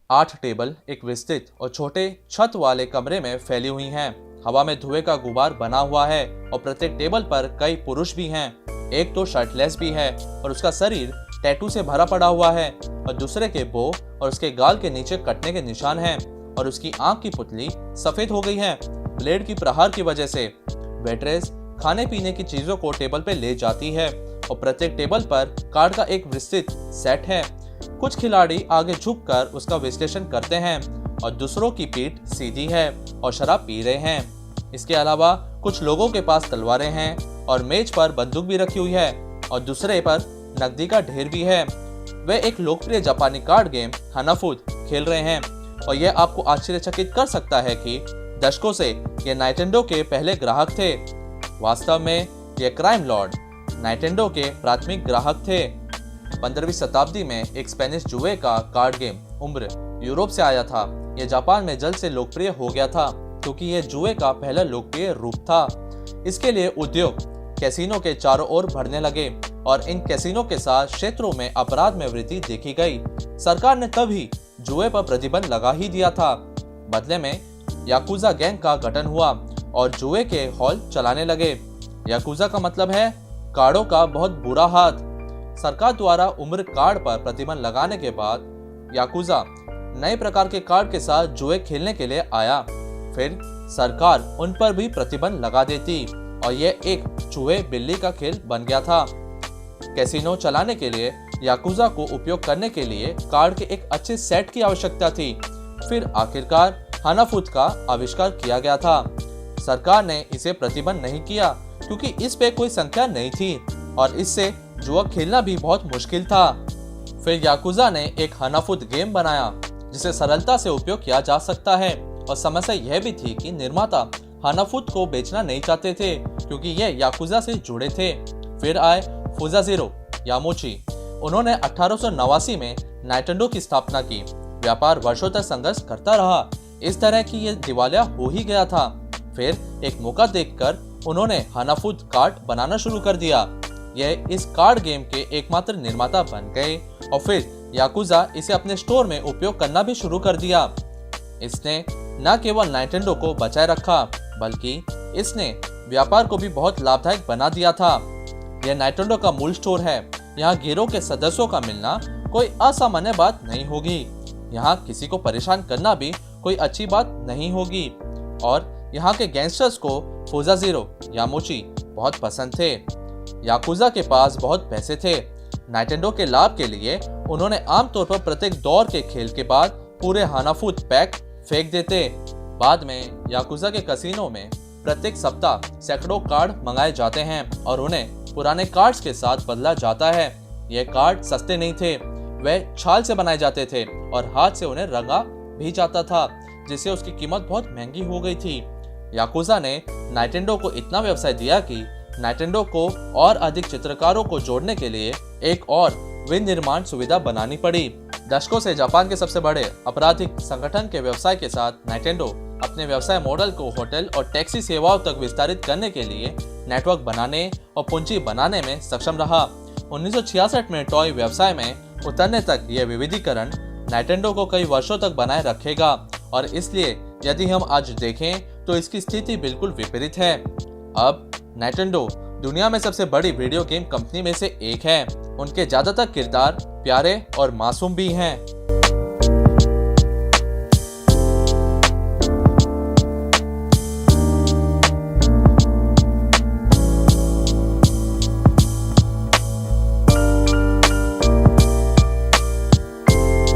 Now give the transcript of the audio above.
8 table एक विस्तृत और छोटे छत वाले कमरे में फैली हुई हैं। हवा में धुएं का गुबार बना हुआ है और प्रत्येक टेबल पर कई पुरुष भी हैं। एक तो शर्टलेस भी है और उसका शरीर टैटू से भरा पड़ा हुआ है और दूसरे के बो और उसके गाल के नीचे कटने के निशान हैं और उसकी आंख की पुतली सफेद हो गई है ब्लेड की प्रहार की वजह से। वेट्रेस खाने पीने की चीजों को टेबल पे ले जाती है और प्रत्येक टेबल पर कार्ड का एक विस्तृत सेट है। कुछ खिलाड़ी आगे झुककर उसका विश्लेषण करते हैं और दूसरों की पीठ सीधी है और शराब पी रहे हैं। इसके अलावा कुछ लोगों के पास तलवारें हैं और मेज पर बंदूक भी रखी हुई है और दूसरे पर नकदी का ढेर भी है। वे एक लोकप्रिय जापानी कार्ड गेम हानाफुद खेल रहे हैं और यह आपको आश्चर्यचकित कर सकता है कि दशकों से ये नाइटेंडो के पहले ग्राहक थे। वास्तव में ये क्राइम लॉर्ड नाइटेंडो के प्राथमिक ग्राहक थे। 15वीं शताब्दी में एक स्पेनिश जुए का कार्ड गेम उम्र यूरोप से आया था। यह जापान में जल्द से लोकप्रिय हो गया था क्योंकि यह जुए का पहला लोकप्रिय रूप था। इसके लिए उद्योग कैसीनो के चारों ओर बढ़ने लगे और इन कैसीनो के साथ क्षेत्रों में अपराध में वृद्धि देखी गई। सरकार ने तभी जुए पर प्रतिबंध लगा ही दिया था। बदले में याकुजा गैंग का गठन हुआ और जुए के हॉल चलाने लगे। याकुजा का मतलब है कार्डों का बहुत बुरा हाथ। सरकार द्वारा उम्र कार्ड पर प्रतिबंध लगाने के बाद याकुजा नए प्रकार के कार्ड के साथ जुए खेलने के लिए आया। फिर सरकार उन पर भी प्रतिबंध लगा देती और यह एक चूहे बिल्ली का खेल बन गया था। कैसीनो चलाने के लिए याकुजा को उपयोग करने के लिए कार्ड के एक अच्छे सेट की आवश्यकता थी। फिर आखिरकार हानाफुद का आविष्कार किया गया था। सरकार ने इसे प्रतिबंध नहीं किया क्योंकि इस पे कोई संख्या नहीं थी और इससे जुआ खेलना भी बहुत मुश्किल था। फिर याकुजा ने एक हानाफुद गेम बनाया जिसे सरलता से उपयोग किया जा सकता है और समस्या यह भी थी कि निर्माता हानाफुद को बेचना नहीं चाहते थे क्योंकि यह याकुजा से जुड़े थे। फिर आए फुजाजिरो यामोची। उन्होंने 1889 में नाइटेंडो की स्थापना की। व्यापार वर्षों तक संघर्ष करता रहा। इस तरह की यह दिवालिया हो ही गया था। फिर एक मौका देखकर उन्होंने हानाफुद कार्ड बनाना शुरू कर दिया। यह इस कार्ड गेम के एकमात्र निर्माता बन गए और फिर याकुजा इसे अपने स्टोर में उपयोग करना भी शुरू कर दिया। इसने न केवल नाइटेंडो को बचाए रखा बल्कि इसने व्यापार को भी बहुत लाभदायक बना दिया था। यह नाइटेंडो का मूल स्टोर है। यहाँ गिरोह के सदस्यों का मिलना कोई असामान्य बात नहीं होगी। यहाँ किसी को परेशान करना भी कोई अच्छी बात नहीं होगी और यहाँ के गैंगस्टर्स को फुजाजिरो यामोची बहुत पसंद थे। याकुजा के पास बहुत पैसे थे। नाइटेंडो के लाभ के लिए उन्होंने आमतौर पर प्रत्येक दौर के खेल के बाद पूरे हानाफुद पैक फेंक देते। बाद में याकुजा के कैसीनो में प्रत्येक सप्ताह सैकड़ों कार्ड मंगाए जाते हैं और उन्हें पुराने कार्ड्स के साथ बदला जाता है। ये कार्ड सस्ते नहीं थे। वे छाल से बनाए जाते थे और हाथ से उन्हें रंगा भी जाता था जिससे उसकी कीमत बहुत महंगी हो गई थी। याकुजा ने नाइटेंडो को इतना व्यवसाय दिया कि नाइटेंडो को और अधिक चित्रकारों को जोड़ने के लिए एक और विनिर्माण सुविधा बनानी पड़ी। दशकों से जापान के सबसे बड़े आपराधिक संगठन के व्यवसाय के साथ नाइटेंडो अपने व्यवसाय मॉडल को होटल और टैक्सी सेवाओं तक विस्तारित करने के लिए नेटवर्क बनाने और पूंजी बनाने में सक्षम रहा। 1966 में टॉय व्यवसाय में उतरने तक यह विविधीकरण नाइटेंडो को कई वर्षों तक बनाए रखेगा और इसलिए यदि हम आज देखें तो इसकी स्थिति बिल्कुल विपरीत है। अब नाइटेंडो दुनिया में सबसे बड़ी वीडियो गेम कंपनी में से एक है। उनके ज्यादातर किरदार प्यारे और मासूम भी हैं।